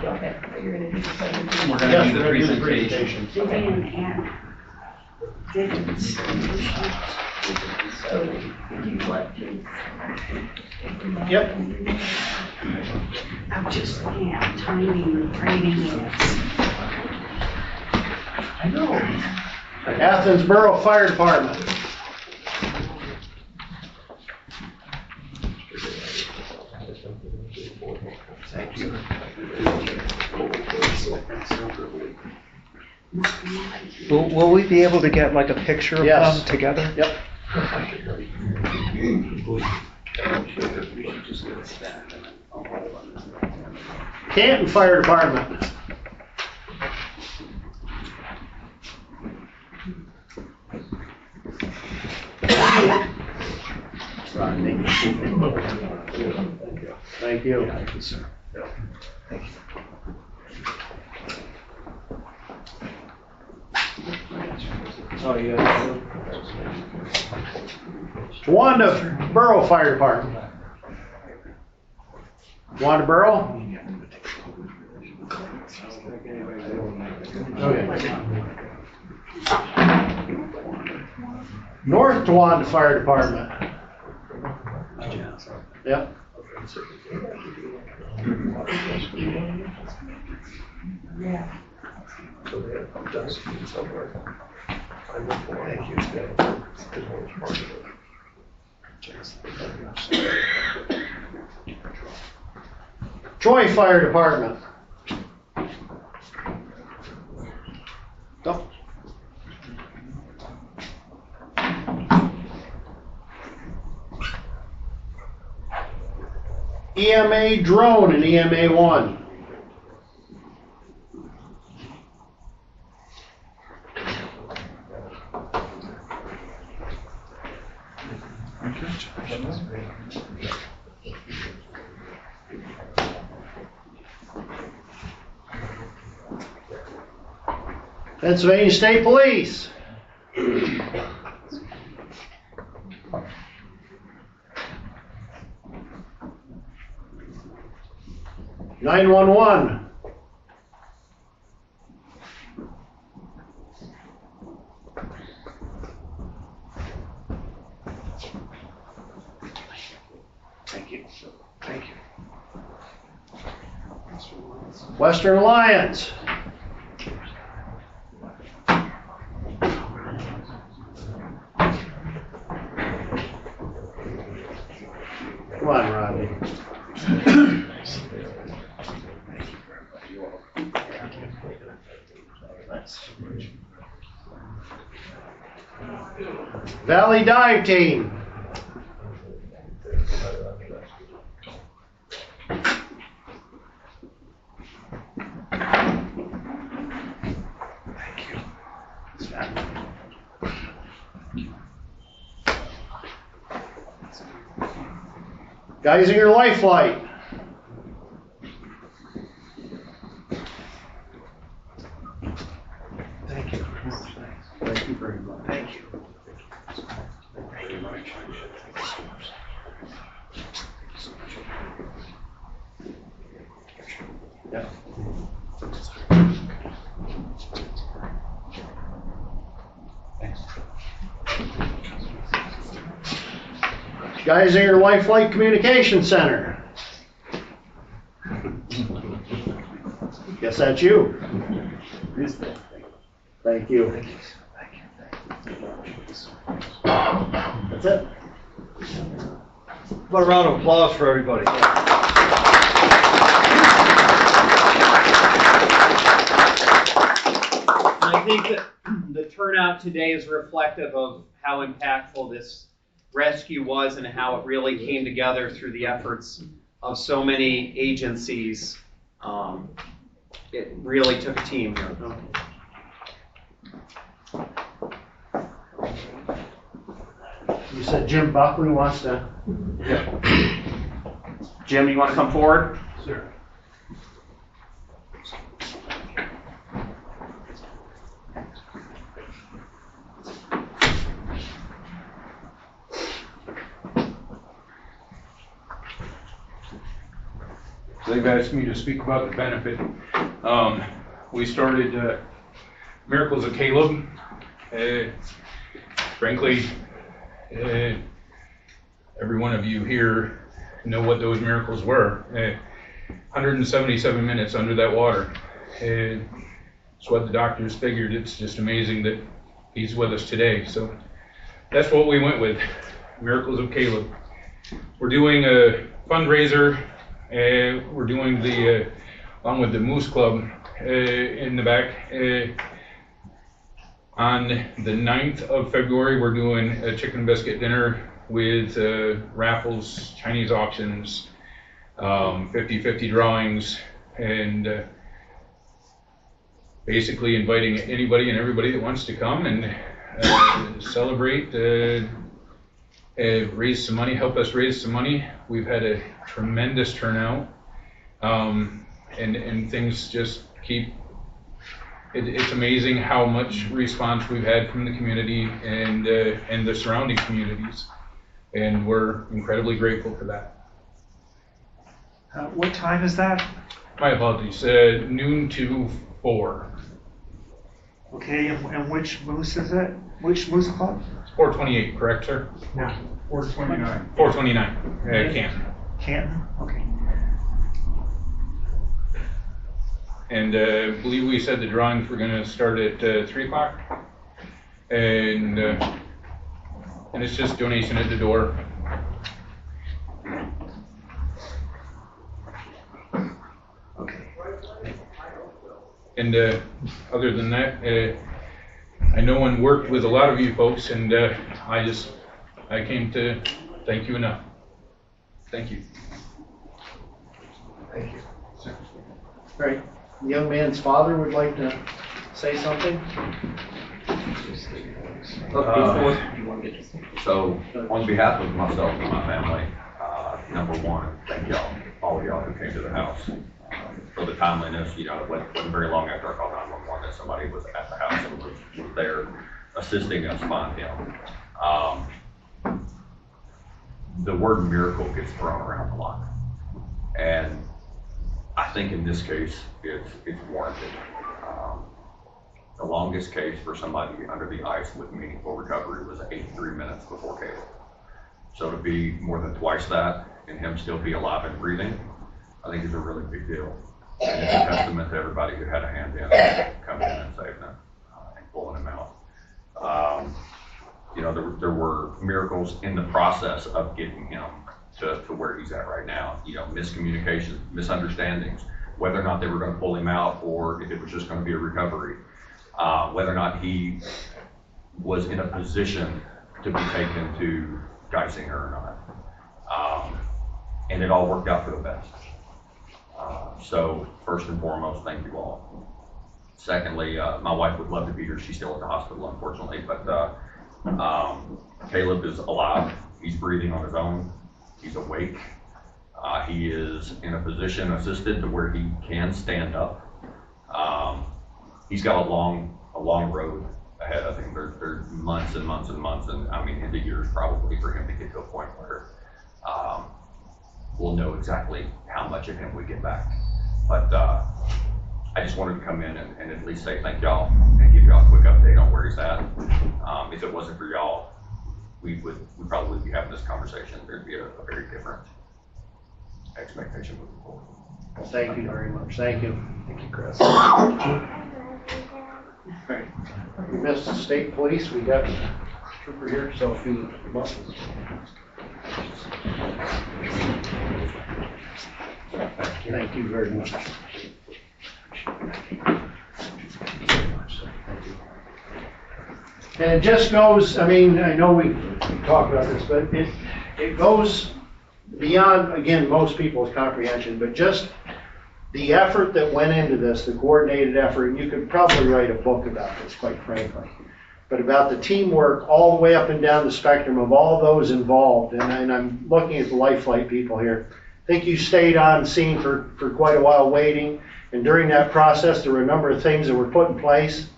Okay, so you're gonna do the presentation. We're going to do the presentation. So, do you want to? Yep. I'm just looking at timing and training units. I know. Athens Borough Fire Department. Thank you. Will we be able to get like a picture of them together? Yep. Canton Fire Department. Thank you. Thank you, sir. Thank you. Oh, yeah. Wanda Borough Fire Department. Wanda Borough? Okay. North Towanda Fire Department. Yep. Troy Fire Department. Go. EMA drone and EMA 1. Pennsylvania State Police. (911). Thank you. Thank you. Western Alliance. Come on, Rodney. Valley Dive Team. Geisinger Lifeline. Thank you. Thank you very much. Thank you. Thank you much. Yeah. Geisinger Lifeline Communication Center. Guess that's you. Thank you. That's it. What a round of applause for everybody. I think that the turnout today is reflective of how impactful this rescue was and how it really came together through the efforts of so many agencies. It really took a team here. You said Jim Buckley wants to. Yeah. Jim, you want to come forward? Sure. they've asked me to speak about the benefit. We started Miracles of Caleb. Frankly, every one of you here know what those miracles were. 177 minutes under that water. It's what the doctors figured. It's just amazing that he's with us today. So that's what we went with, Miracles of Caleb. We're doing a fundraiser. We're doing the, along with the Moose Club in the back. On the 9th of February, we're doing a chicken biscuit dinner with raffles, Chinese auctions, 50-50 drawings, and basically inviting anybody and everybody that wants to come and celebrate, raise some money, help us raise some money. We've had a tremendous turnout, and things just keep, it's amazing how much response we've had from the community and the surrounding communities, and we're incredibly grateful for that. What time is that? My apologies, noon to 4. Okay, and which moose is it? Which moose club? It's 428, correct, sir? No. 429. 429, Canton. Canton? Okay. And I believe we said the drawings were going to start at 3 o'clock. And it's just donation at the door. Okay. And other than that, I know and worked with a lot of you folks, and I came to thank you enough. Thank you. Thank you. All right, the young man's father would like to say something? So, on behalf of myself and my family, number one, thank y'all, all of y'all who came to the house. For the timeliness, it wasn't very long after I called 911 that somebody was at the house and was there assisting us find him. The word miracle gets thrown around a lot. And I think in this case, it's warranted. The longest case for somebody under the ice with meaningful recovery was 83 minutes before Caleb. So to be more than twice that and him still be alive and breathing, I think is a really big deal. And it's a testament to everybody who had a hand in coming in and saving him and pulling him out. There were miracles in the process of getting him to where he's at right now. Miscommunication, misunderstandings, whether or not they were going to pull him out or if it was just going to be a recovery, whether or not he was in a position to be taken to Geisinger or not. And it all worked out for the best. So first and foremost, thank you all. Secondly, my wife would love to be here. She's still at the hospital, unfortunately, but Caleb is alive. He's breathing on his own. He's awake. He is in a position assisted to where he can stand up. He's got a long road ahead. I think there's months and months and months, and I mean into years probably for him to get to a point where we'll know exactly how much of him we get back. But I just wanted to come in and at least say thank y'all and give y'all a quick update on where he's at. If it wasn't for y'all, we'd probably be having this conversation. There'd be a very different expectation moving forward. Thank you very much. Thank you. Thank you, Chris. Right. We missed the state police. We got a trooper here, so if you must. Thank you very much. And it just goes, I mean, I know we talked about this, but it goes beyond, again, most people's comprehension, but just the effort that went into this, the coordinated effort, and you could probably write a book about this, quite frankly, but about the teamwork all the way up and down the spectrum of all those involved. And I'm looking at the Life Flight people here. I think you stayed on scene for quite a while waiting, and during that process, there were a number of things that were put in place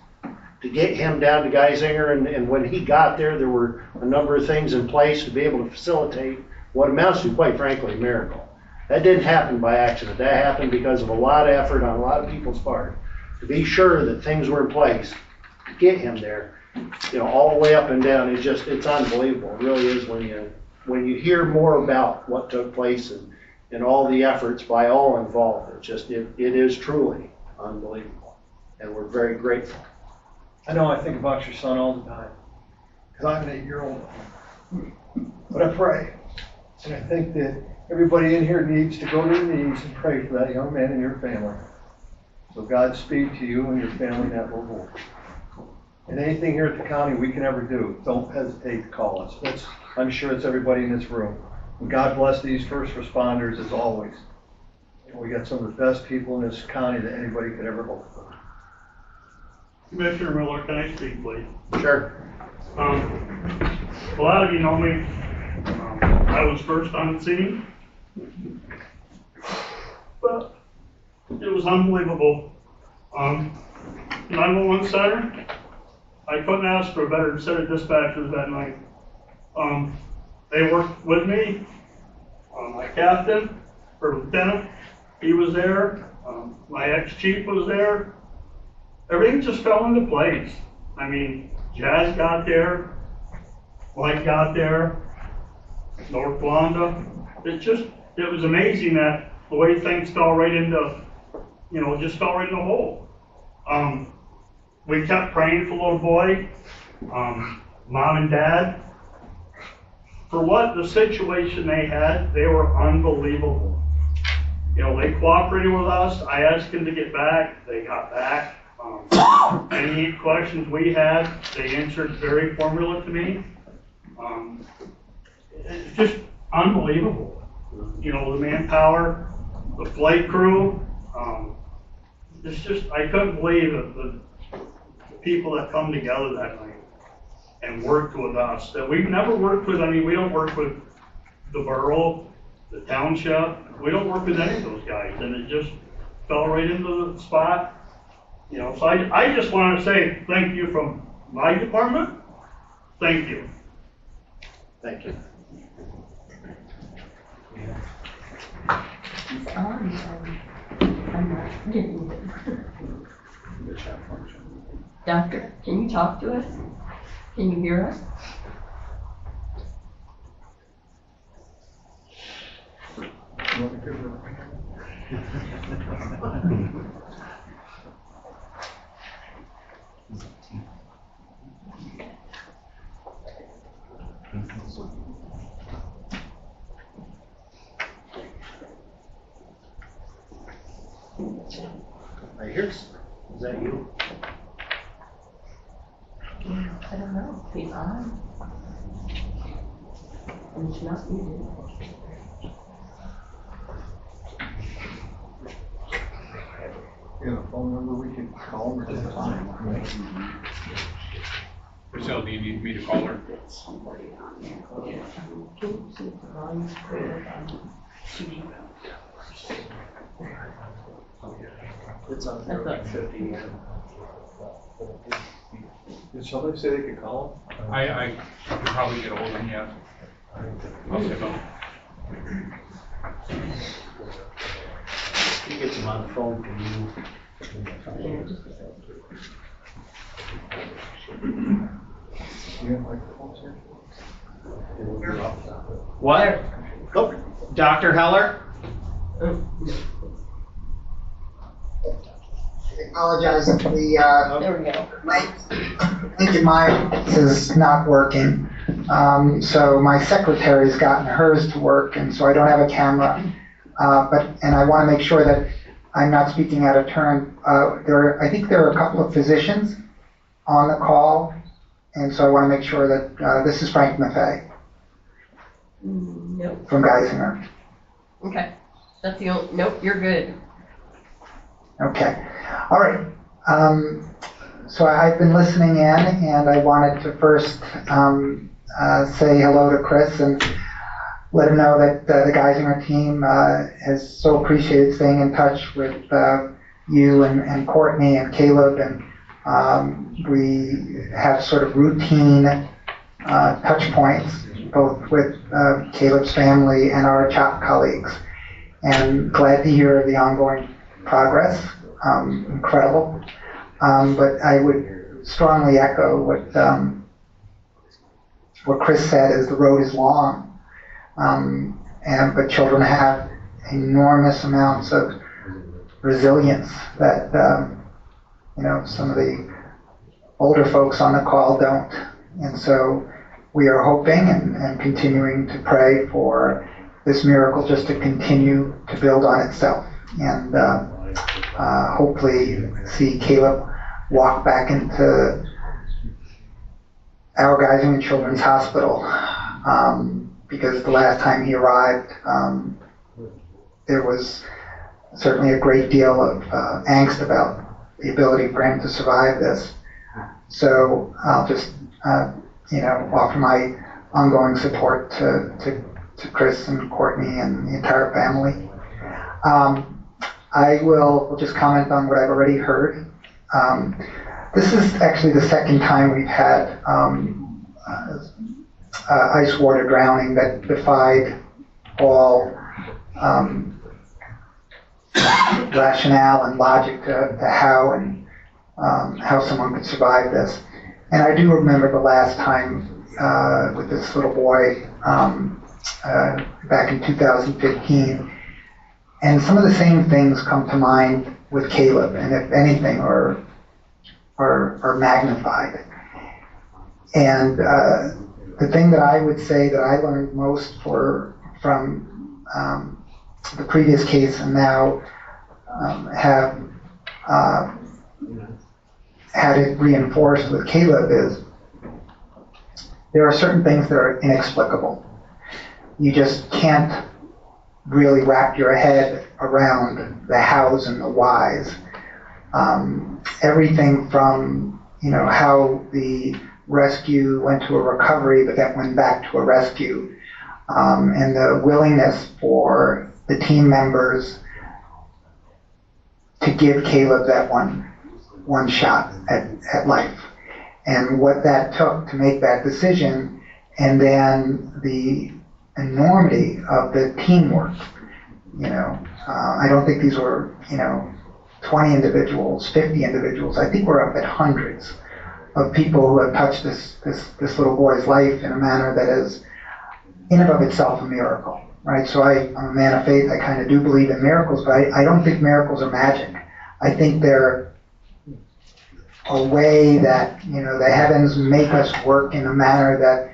to get him down to Geisinger, and when he got there, there were a number of things in place to be able to facilitate what amounts to, quite frankly, a miracle. That didn't happen by accident. That happened because of a lot of effort on a lot of people's part to be sure that things were in place to get him there, all the way up and down. It's unbelievable. It really is when you hear more about what took place and all the efforts by all involved. It is truly unbelievable. And we're very grateful. I know I think about your son all the time, because I'm an 8-year-old. But I pray, and I think that everybody in here needs to go to their knees and pray for that young man and your family. So God speed to you and your family in that little boy. And anything here at the county we can ever do, don't hesitate to call us. I'm sure it's everybody in this room. And God bless these first responders as always. We got some of the best people in this county that anybody could ever hope for. Commissioner Miller, can I speak, please? Sure. A lot of you know me. I was first on the scene, but it was unbelievable. 911 center, I couldn't ask for a better set of dispatchers that night. They worked with me. My captain, or lieutenant, he was there. My ex-chief was there. Everything just fell into place. I mean, Jazz got there, Mike got there, North Wanda. It was amazing that the way things fell right into, just fell right in the hole. We kept praying for the little boy, mom and dad. For what the situation they had, they were unbelievable. They cooperated with us. I asked them to get back. They got back. Any questions we had, they answered very formula to me. It's just unbelievable. The manpower, the flight crew. I couldn't believe the people that come together that night and worked with us that we've never worked with. We don't work with the borough, the township. We don't work with any of those guys, and it just fell right into the spot. So I just want to say thank you from my department. Thank you. Thank you. I'm not getting it. Doctor, can you talk to us? Can you hear us? Right here. Is that you? I don't know. He's on. And it's not muted. You have a phone number we can call her at the time? Priscilla, do you need me to call her? Somebody on there. Yeah. Can you see the volume clear on TV? It's on I thought- 50. Did somebody say they could call I could probably get a hold of him, yeah. I'll say no. He gets him on the phone, can you? Yeah, just a second. them? You have microphones here? What? Nope. Dr. Heller? Apologize if the There we go. link in my is not working. So my secretary's gotten hers to work, and so I don't have a camera. And I want to make sure that I'm not speaking out of turn. I think there are a couple of physicians on the call, and so I want to make sure that this is Frank Maffei Nope. from Geisinger. Okay. That's the only, nope, you're good. Okay. All right. So I've been listening in, and I wanted to first say hello to Chris and let him know that the Geisinger team has so appreciated staying in touch with you and Courtney and Caleb, and we have sort of routine touch points, both with Caleb's family and our CHOP colleagues. and glad to hear of the ongoing progress. Incredible. But I would strongly echo what Chris said, is the road is long. But children have enormous amounts of resilience that, some of the older folks on the call don't. And so we are hoping and continuing to pray for this miracle just to continue to build on itself, and hopefully see Caleb walk back into our Geisinger Children's Hospital, because the last time he arrived, there was certainly a great deal of angst about the ability for him to survive this. So I'll just, offer my ongoing support to Chris and Courtney and the entire family. I will just comment on what I've already heard. This is actually the second time we've had ice water drowning that defied all rationale and logic to how someone could survive this. And I do remember the last time with this little boy back in 2015, and some of the same things come to mind with Caleb, and if anything, are magnified. And the thing that I would say that I learned most from the previous case and now have had it reinforced with Caleb is there are certain things that are inexplicable. You just can't really wrap your head around the hows and the whys. Everything from, how the rescue went to a recovery but then went back to a rescue, and the willingness for the team members to give Caleb that one shot at life, and what that took to make that decision, and then the enormity of the teamwork. I don't think these were 20 individuals, 50 individuals. I think we're up at hundreds of people who have touched this little boy's life in a manner that is in and of itself a miracle, right? So I'm a man of faith. I kind of do believe in miracles, but I don't think miracles are magic. I think they're a way that, the heavens make us work in a manner that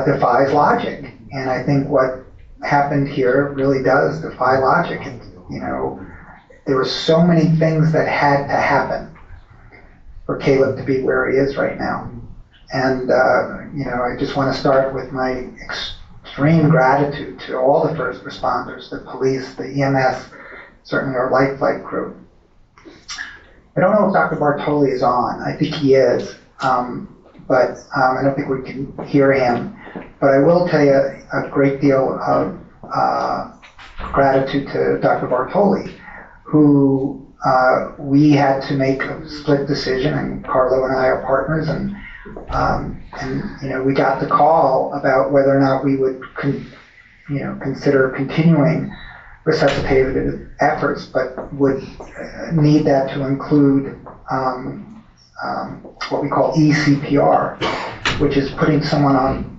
defies logic. And I think what happened here really does defy logic. And, there were so many things that had to happen for Caleb to be where he is right now. And, I just want to start with my extreme gratitude to all the first responders, the police, the EMS, certainly our life flight crew. I don't know if Dr. Bartoli is on. I think he is, but I don't think we can hear him. But I will tell you a great deal of gratitude to Dr. Bartoli, who we had to make a split decision, and Carlo and I are partners, and we got the call about whether or not we would consider continuing resuscitative efforts, but would need that to include what we call eCPR, which is putting someone on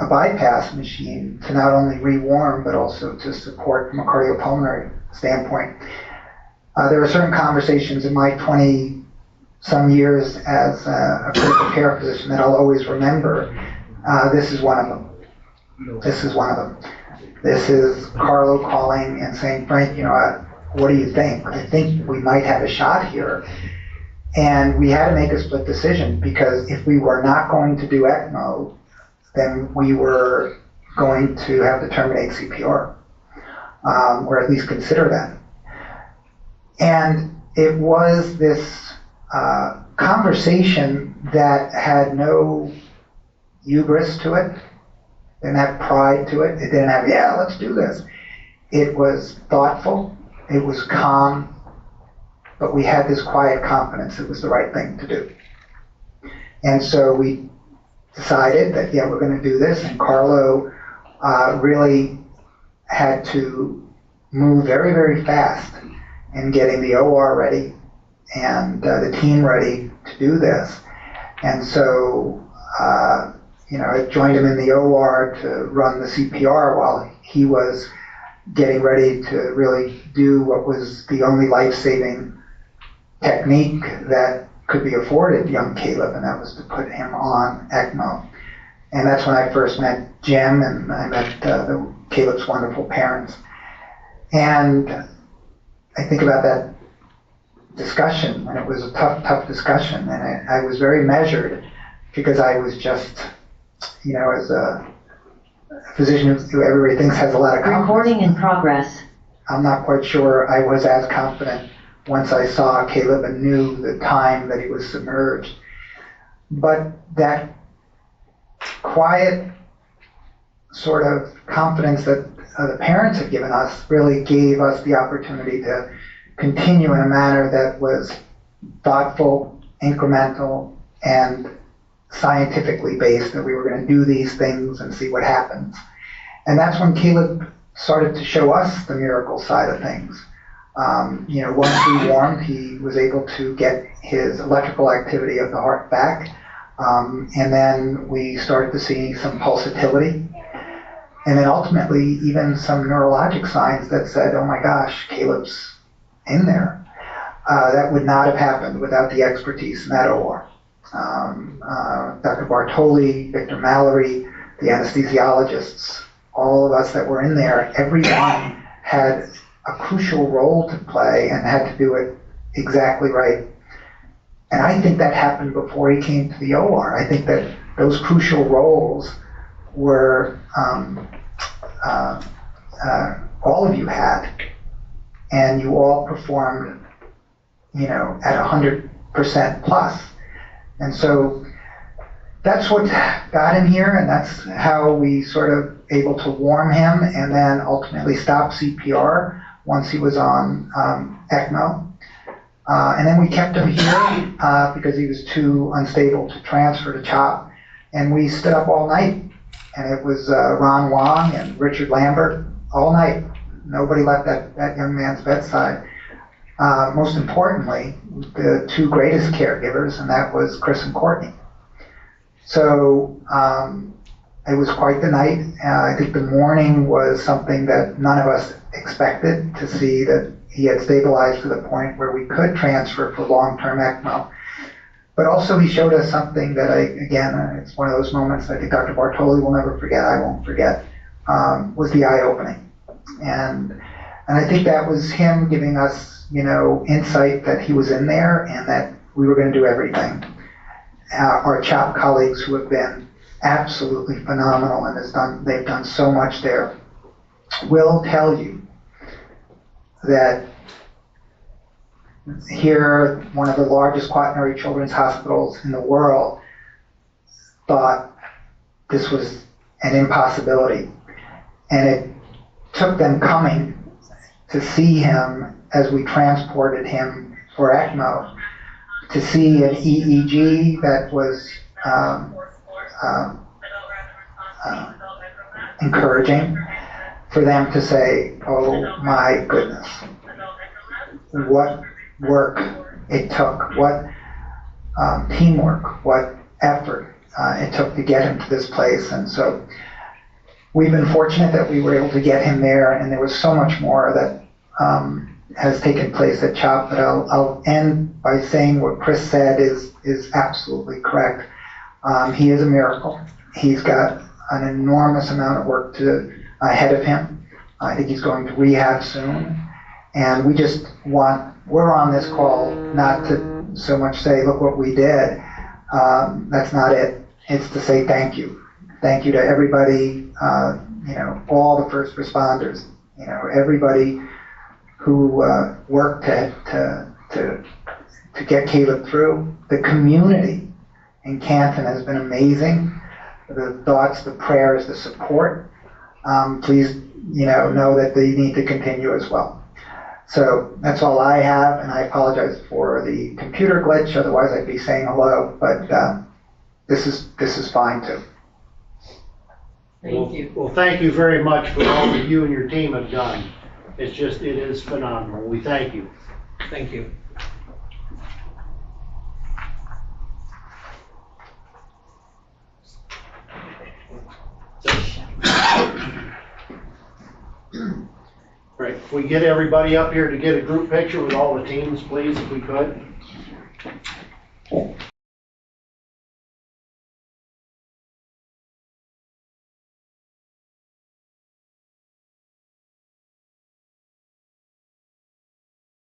a bypass machine to not only rewarm, but also to support from a cardiopulmonary standpoint. There are certain conversations in my 20-some years as a critical care physician that I'll always remember. This is one of them. This is Carlo calling and saying, Frank, what do you think? I think we might have a shot here. And we had to make a split decision, because if we were not going to do ECMO, then we were going to have to terminate CPR, or at least consider that. And it was this conversation that had no hubris to it, didn't have pride to it, it didn't have, yeah, let's do this. It was thoughtful, it was calm, but we had this quiet confidence it was the right thing to do. And so we decided that, we're going to do this, and Carlo really had to move very, very fast in getting the OR ready and the team ready to do this. And so, I joined him in the OR to run the CPR while he was getting ready to really do what was the only life-saving technique that could be afforded young Caleb, and that was to put him on ECMO. And that's when I first met Jim, and I met Caleb's wonderful parents. And I think about that discussion, and it was a tough discussion, and I was very measured because I was just, as a physician who everybody thinks has a lot of confidence. Recording in progress. I'm not quite sure I was as confident once I saw Caleb and knew the time that he was submerged. But that quiet sort of confidence that the parents had given us really gave us the opportunity to continue in a manner that was thoughtful, incremental, and scientifically based, that we were going to do these things and see what happens. And that's when Caleb started to show us the miracle side of things. Once we warmed, he was able to get his electrical activity of the heart back. And then we started to see some pulsatility. And then ultimately, even some neurologic signs that said, oh my gosh, Caleb's in there. That would not have happened without the expertise in that OR. Dr. Bartoli, Victor Mallory, the anesthesiologists, all of us that were in there, everyone had a crucial role to play and had to do it exactly right. And I think that happened before he came to the OR. I think that those crucial roles were all of you had, and you all performed, at 100% plus. And so that's what got him here, and that's how we sort of able to warm him and then ultimately stop CPR once he was on ECMO. And then we kept him here because he was too unstable to transfer to CHOP. And we stood up all night, and it was Ron Wong and Richard Lambert all night. Nobody left that young man's bedside. Most importantly, the two greatest caregivers, and that was Chris and Courtney. So it was quite the night. I think the morning was something that none of us expected, to see that he had stabilized to the point where we could transfer for long-term ECMO. But also he showed us something that it's one of those moments I think Dr. Bartoli will never forget, I won't forget, was the eye-opening. And I think that was him giving us, insight that he was in there and that we were going to do everything. Our CHOP colleagues, who have been absolutely phenomenal and they've done so much there, will tell you that here, one of the largest quaternary children's hospitals in the world thought this was an impossibility. And it took them coming to see him as we transported him for ECMO, to see an EEG that was encouraging, for them to say, oh my goodness, what work it took, what teamwork, what effort it took to get him to this place. And so we've been fortunate that we were able to get him there, and there was so much more that has taken place at CHOP. But I'll end by saying what Chris said is absolutely correct. He is a miracle. He's got an enormous amount of work ahead of him. I think he's going to rehab soon. And we're on this call not to so much say, look what we did. That's not it. It's to say thank you. Thank you to everybody, all the first responders, everybody who worked to get Caleb through. The community in Canton has been amazing. The thoughts, the prayers, the support. Please, know that they need to continue as well. So that's all I have, and I apologize for the computer glitch. Otherwise, I'd be saying hello. But this is fine too. Thank you. Well, thank you very much for all that you and your team have done. it is phenomenal. We thank you. Thank you. Right, if we get everybody up here to get a group picture with all the teams, please, if we could.